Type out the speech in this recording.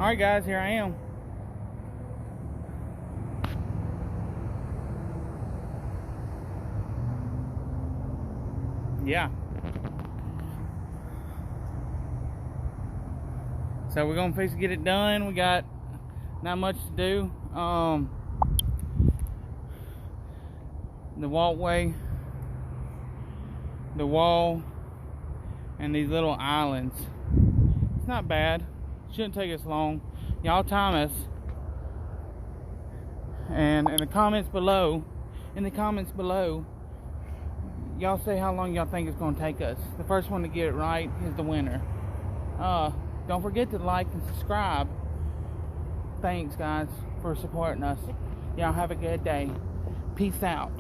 Alright guys, here I am. Yeah. So we're gonna fix to get it done. We got not much to do. The walkway, the wall, and these little islands. It's not bad. Shouldn't take us long. Y'all time us. And in the comments below, y'all say how long y'all think it's gonna take us. The first one to get it right is the winner. Don't forget to like and subscribe. Thanks guys for supporting us. Y'all have a good day. Peace out.